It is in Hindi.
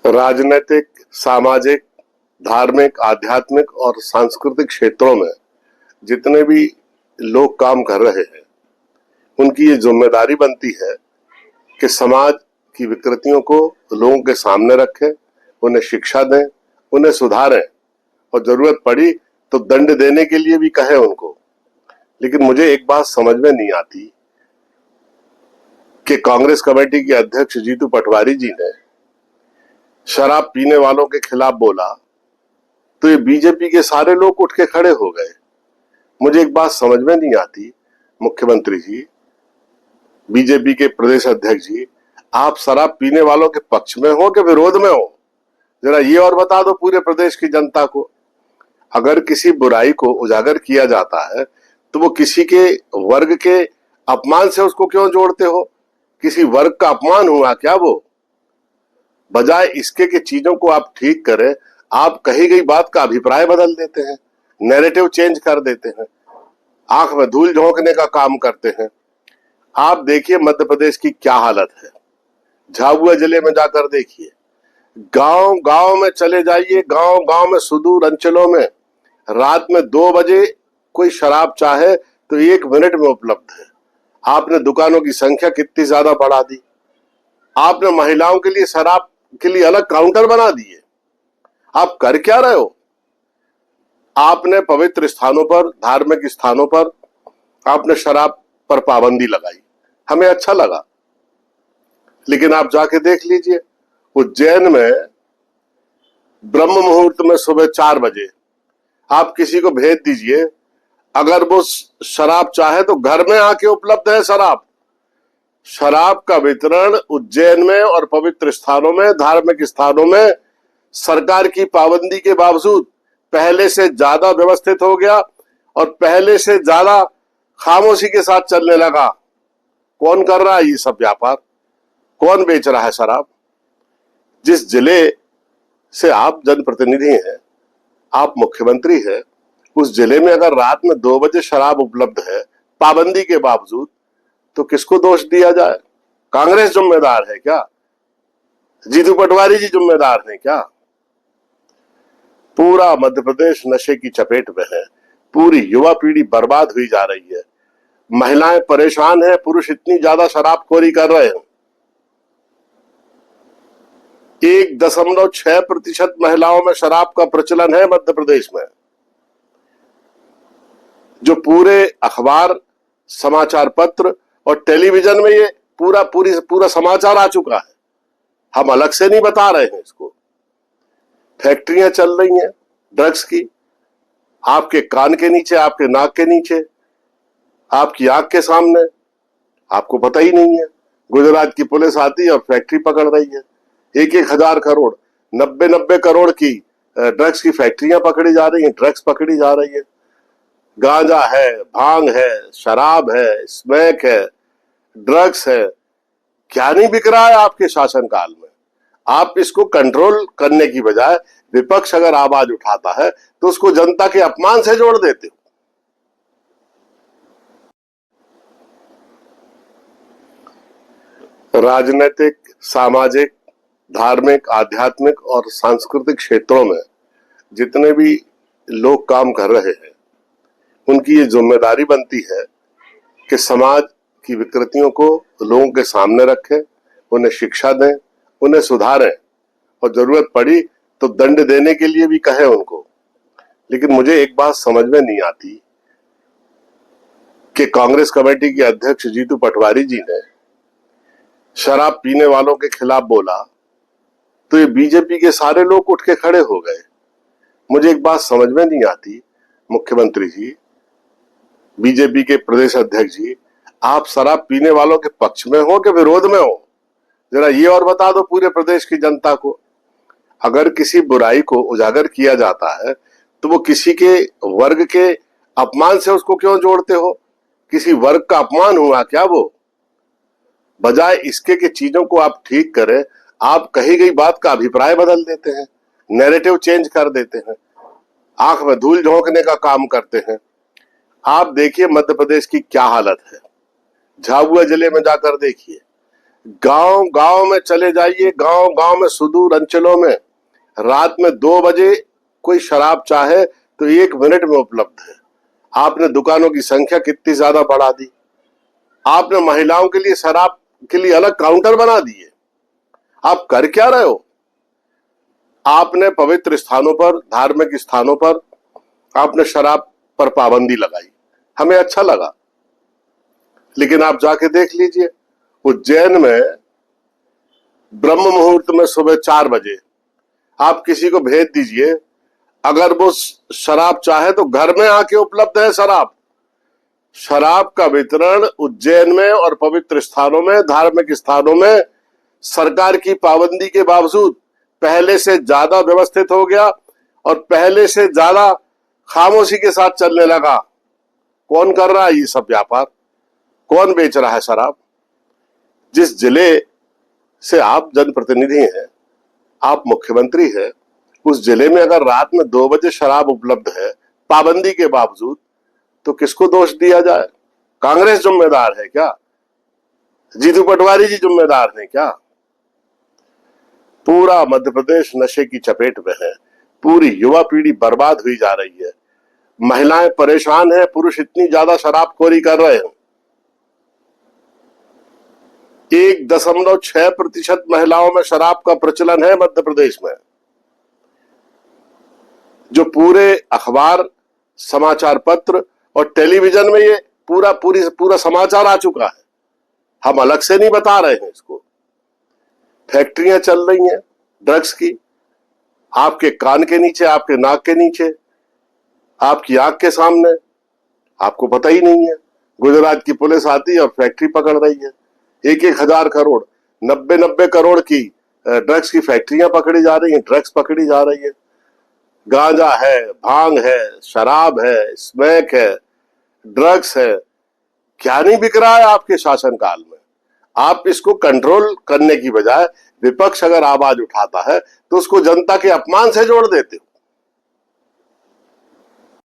राजनीतिक, सामाजिक, धार्मिक, आध्यात्मिक और सांस्कृतिक क्षेत्रों में जितने भी लोग काम कर रहे हैं, उनकी ये जिम्मेदारी बनती है कि समाज की विकृतियों को लोगों के सामने रखें, उन्हें शिक्षा दें, उन्हें सुधारें और जरूरत पड़ी तो दंड देने के लिए भी कहें उनको। लेकिन मुझे एक बात समझ में नहीं आती कि कांग्रेस कमेटी के अध्यक्ष जीतू पटवारी जी ने शराब पीने वालों के खिलाफ बोला तो ये बीजेपी के सारे लोग उठ के खड़े हो गए। मुझे एक बात समझ में नहीं आती, मुख्यमंत्री जी, बीजेपी के प्रदेश अध्यक्ष जी, आप शराब पीने वालों के पक्ष में हो कि विरोध में हो? जरा ये और बता दो पूरे प्रदेश की जनता को। अगर किसी बुराई को उजागर किया जाता है तो वो किसी के वर्ग के अपमान से उसको क्यों जोड़ते हो? किसी वर्ग का अपमान हुआ क्या वो? बजाय इसके कि चीजों को आप ठीक करें, आप कही गई बात का अभिप्राय बदल देते हैं, नैरेटिव चेंज कर देते हैं, आंख में धूल झोंकने का काम करते हैं। आप देखिए मध्य प्रदेश की क्या हालत है। झाबुआ जिले में जाकर देखिए, गांव गांव में चले जाइए, गांव गांव में सुदूर अंचलों में रात में 2 बजे कोई शराब चाहे तो 1 मिनट में उपलब्ध है। आपने दुकानों की संख्या कितनी ज्यादा बढ़ा दी। आपने महिलाओं के लिए शराब के लिए अलग काउंटर बना दिए। आप कर क्या रहे हो? आपने पवित्र स्थानों पर, धार्मिक स्थानों पर आपने शराब पर पाबंदी लगाई, हमें अच्छा लगा। लेकिन आप जाके देख लीजिए, उज्जैन में ब्रह्म मुहूर्त में सुबह 4 बजे आप किसी को भेज दीजिए, अगर वो शराब चाहे तो घर में आके उपलब्ध है शराब। शराब का वितरण उज्जैन में और पवित्र स्थानों में, धार्मिक स्थानों में सरकार की पाबंदी के बावजूद पहले से ज्यादा व्यवस्थित हो गया और पहले से ज्यादा खामोशी के साथ चलने लगा। कौन कर रहा है ये सब व्यापार? कौन बेच रहा है शराब? जिस जिले से आप जनप्रतिनिधि हैं, आप मुख्यमंत्री हैं, उस जिले में अगर रात में 2 बजे शराब उपलब्ध है पाबंदी के बावजूद, तो किसको दोष दिया जाए? कांग्रेस जिम्मेदार है क्या? जीतू पटवारी जी जिम्मेदार हैं क्या? पूरा मध्य प्रदेश नशे की चपेट में है। पूरी युवा पीढ़ी बर्बाद हुई जा रही है। महिलाएं परेशान हैं, पुरुष इतनी ज्यादा शराबखोरी कर रहे हैं। 1.6% महिलाओं में शराब का प्रचलन है मध्य प्रदेश में, जो पूरे अखबार, समाचार पत्र और टेलीविजन में ये पूरा समाचार आ चुका है। हम अलग से नहीं बता रहे हैं इसको। फैक्ट्रियां चल रही हैं ड्रग्स की, आपके कान के नीचे, आपके नाक के नीचे, आपकी आंख के सामने, आपको पता ही नहीं है। गुजरात की पुलिस आती है और फैक्ट्री पकड़ रही है। 1,000 करोड़, 90 करोड़ की ड्रग्स की फैक्ट्रियां पकड़ी जा रही हैं, ड्रग्स पकड़ी जा रही है। गांजा है, भांग है, शराब है, स्मैक है, ड्रग्स है, क्या नहीं बिक रहा है आपके शासनकाल में? आप इसको कंट्रोल करने की बजाय विपक्ष अगर आवाज उठाता है तो उसको जनता के अपमान से जोड़ देते हो। राजनीतिक, सामाजिक, धार्मिक, आध्यात्मिक और सांस्कृतिक क्षेत्रों में जितने भी लोग काम कर रहे हैं, उनकी ये जिम्मेदारी बनती है कि समाज की विकृतियों को लोगों के सामने रखें, उन्हें शिक्षा दें, उन्हें सुधारें और जरूरत पड़ी तो दंड देने के लिए भी कहें उनको। लेकिन मुझे एक बात समझ में नहीं आती कि कांग्रेस कमेटी के अध्यक्ष जीतू पटवारी जी ने शराब पीने वालों के खिलाफ बोला तो ये बीजेपी के सारे लोग उठ के खड़े हो गए। मुझे एक बात समझ में नहीं आती, मुख्यमंत्री जी, बीजेपी के प्रदेश अध्यक्ष जी, आप शराब पीने वालों के पक्ष में हो कि विरोध में हो? जरा ये और बता दो पूरे प्रदेश की जनता को। अगर किसी बुराई को उजागर किया जाता है तो वो किसी के वर्ग के अपमान से उसको क्यों जोड़ते हो? किसी वर्ग का अपमान हुआ क्या वो? बजाय इसके कि चीजों को आप ठीक करें, आप कही गई बात का अभिप्राय बदल देते हैं, नैरेटिव चेंज कर देते हैं, आंख में धूल झोंकने का काम करते हैं। आप देखिए मध्य प्रदेश की क्या हालत है। झाबुआ जिले में जाकर देखिए, गांव गांव में चले जाइए, गांव गांव में सुदूर अंचलों में रात में 2 बजे कोई शराब चाहे तो 1 मिनट में उपलब्ध है। आपने दुकानों की संख्या कितनी ज्यादा बढ़ा दी। आपने महिलाओं के लिए शराब के लिए अलग काउंटर बना दिए। आप कर क्या रहे हो? आपने पवित्र स्थानों पर, धार्मिक स्थानों पर आपने शराब पर पाबंदी लगाई, हमें अच्छा लगा। लेकिन आप जाके देख लीजिए, उज्जैन में ब्रह्म मुहूर्त में सुबह 4 बजे आप किसी को भेज दीजिए, अगर वो शराब चाहे तो घर में आके उपलब्ध है शराब। शराब का वितरण उज्जैन में और पवित्र स्थानों में, धार्मिक स्थानों में सरकार की पाबंदी के बावजूद पहले से ज्यादा व्यवस्थित हो गया और पहले से ज्यादा खामोशी के साथ चलने लगा। कौन कर रहा है ये सब व्यापार? कौन बेच रहा है शराब? जिस जिले से आप जनप्रतिनिधि हैं, आप मुख्यमंत्री हैं, उस जिले में अगर रात में 2 बजे शराब उपलब्ध है पाबंदी के बावजूद, तो किसको दोष दिया जाए? कांग्रेस जिम्मेदार है क्या? जीतू पटवारी जी जिम्मेदार हैं क्या? पूरा मध्य प्रदेश नशे की चपेट में है। पूरी युवा पीढ़ी बर्बाद हुई जा रही है। महिलाएं परेशान हैं, पुरुष इतनी ज्यादा शराबखोरी कर रहे हैं। 1.6% महिलाओं में शराब का प्रचलन है मध्य प्रदेश में। जो पूरे अखबार, समाचार पत्र और टेलीविजन में ये पूरा समाचार आ चुका है। हम अलग से नहीं बता रहे हैं इसको। फैक्ट्रियां चल रही हैं ड्रग्स की, आपके कान के नीचे, आपके नाक के नीचे, आपकी आंख के सामने, आपको पता ही नहीं है। गुजरात की पुलिस आती है और फैक्ट्री पकड़ रही है। 1,000 करोड़, 90 करोड़ की ड्रग्स की फैक्ट्रियां पकड़ी जा रही हैं, ड्रग्स पकड़ी जा रही है। गांजा है, भांग है, शराब है, स्मैक है, ड्रग्स है, क्या नहीं बिक रहा है आपके शासनकाल में? आप इसको कंट्रोल करने की बजाय विपक्ष अगर आवाज उठाता है तो उसको जनता के अपमान से जोड़ देते हो।